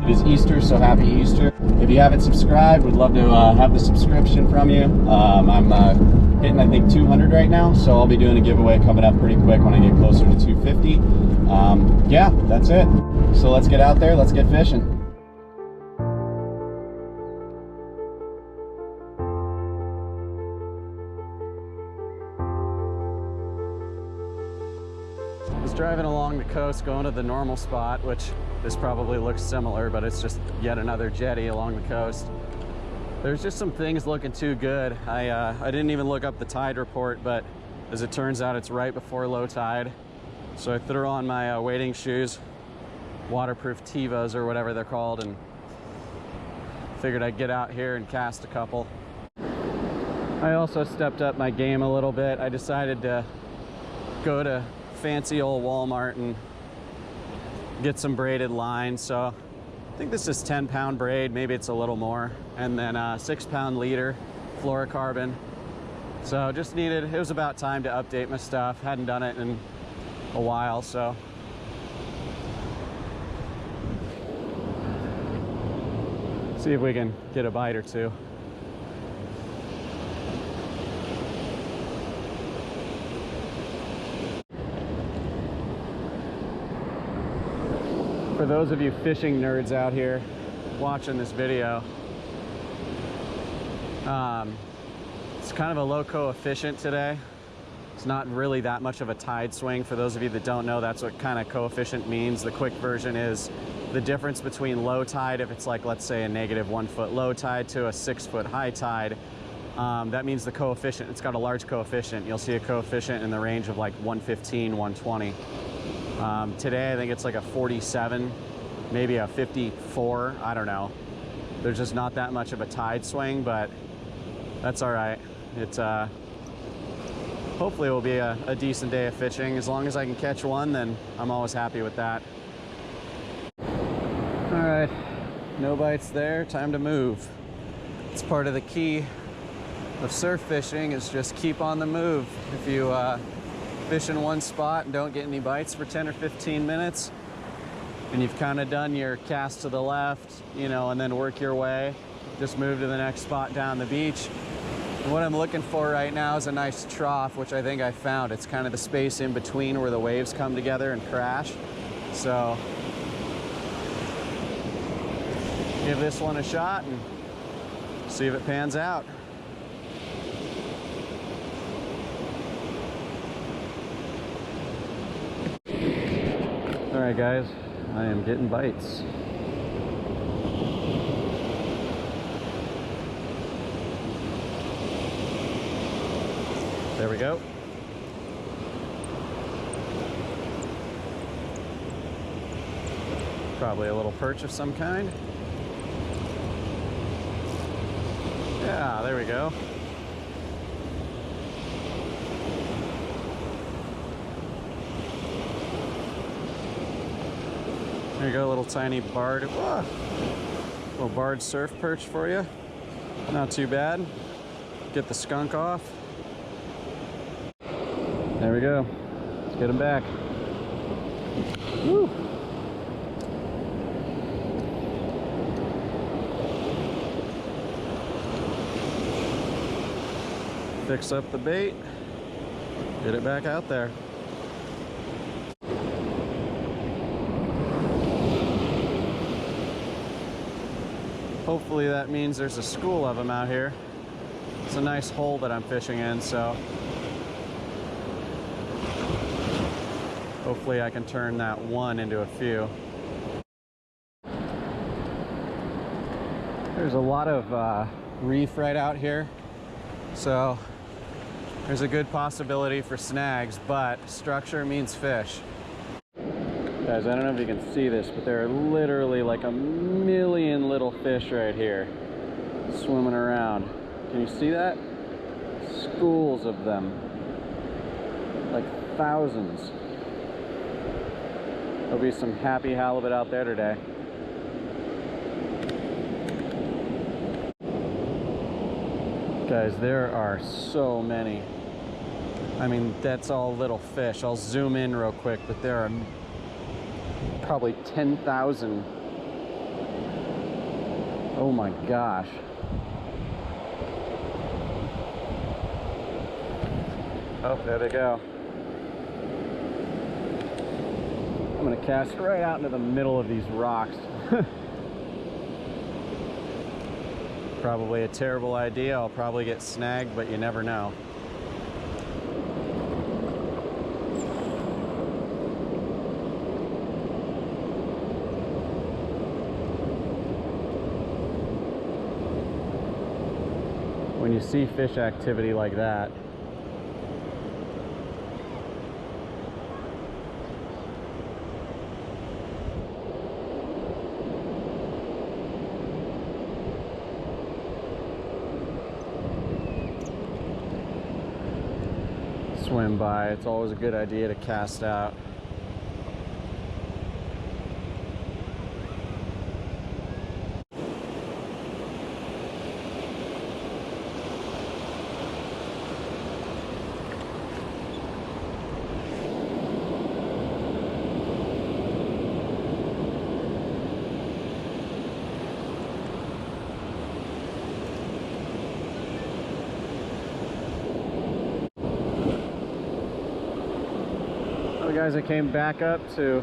It is Easter, so happy Easter. If you haven't subscribed, would love to have the subscription from you. I'm hitting, I think, 200 right now, so I'll be doing a giveaway coming up pretty quick when I get closer to 250. Yeah, that's it. So let's get out there, let's get fishing. Driving along the coast, going to the normal spot, which this probably looks similar, but it's just yet another jetty along the coast. There's just some things looking too good. I didn't even look up the tide report, but as it turns out, it's right before low tide. So I threw on my wading shoes, waterproof Tivas or whatever they're called, and figured I'd get out here and cast a couple. I also stepped up my game a little bit. I decided to go to fancy old Walmart and get some braided line. So I think this is 10-pound braid, maybe it's a little more, and then 6-pound leader fluorocarbon. So just needed, it was about time to update my stuff. Hadn't done it in a while, so see if we can get a bite or two. For those of you fishing nerds out here watching this video, it's kind of a low coefficient today. It's not really that much of a tide swing. For those of you that don't know, that's what kind of coefficient means. The quick version is the difference between low tide, if it's like, let's say, a -1 foot low tide, to a 6 foot high tide. That means the coefficient, it's got a large coefficient. You'll see a coefficient in the range of like 115, 120. Today I think it's like a 47, maybe a 54, I don't know. There's just not that much of a tide swing, but that's all right. It's hopefully it will be a decent day of fishing. As long as I can catch one, then I'm always happy with that. All right, no bites there, time to move. It's part of the key of surf fishing, is just keep on the move. If you fish in one spot and don't get any bites for 10 or 15 minutes, and you've kind of done your cast to the left, you know, and then work your way, just move to the next spot down the beach. And what I'm looking for right now is a nice trough, which I think I found. It's kind of the space in between where the waves come together and crash. So give this one a shot and see if it pans out. All right, guys, I am getting bites. There we go. Probably a little perch of some kind. Yeah, there we go. There you go, a little tiny barred, little barred surf perch for you. Not too bad. Get the skunk off. There we go. Let's get him back. Woo. Fix up the bait. Get it back out there. Hopefully that means there's a school of them out here. It's a nice hole that I'm fishing in, so hopefully I can turn that one into a few. There's a lot of reef right out here, so there's a good possibility for snags, but structure means fish. Guys, I don't know if you can see this, but there are literally like a million little fish right here swimming around. Can you see that? Schools of them. Like thousands. There'll be some happy halibut out there today. Guys, there are so many. I mean, that's all little fish. I'll zoom in real quick, but there are probably 10,000 Oh my gosh. Oh, there they go. I'm gonna cast right out into the middle of these rocks. Probably a terrible idea. I'll probably get snagged, but you never know. When you see fish activity like that, swim by. It's always a good idea to cast out. Guys, I came back up to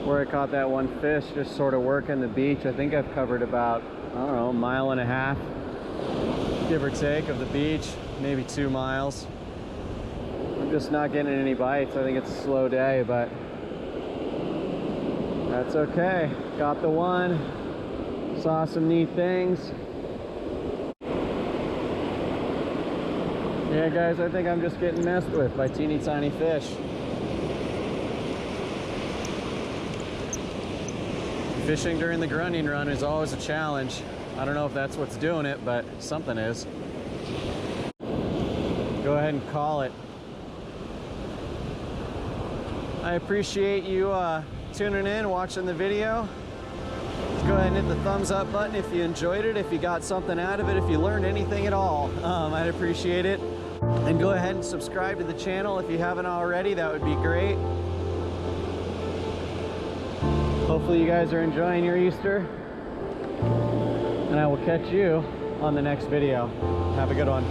where I caught that one fish, just sort of working the beach. I think I've covered about, I don't know, 1.5 miles, give or take, of the beach, maybe 2 miles. I'm just not getting any bites. I think it's a slow day, but that's okay. Got the one, saw some neat things. Yeah, guys, I think I'm just getting messed with by teeny tiny fish. Fishing during the Grunion run is always a challenge. I don't know if that's what's doing it, but something is. Go ahead and call it. I appreciate you tuning in, watching the video. Go ahead and hit the thumbs up button if you enjoyed it, if you got something out of it, if you learned anything at all. I'd appreciate it. And go ahead and subscribe to the channel if you haven't already. That would be great. Hopefully you guys are enjoying your Easter, and I will catch you on the next video. Have a good one.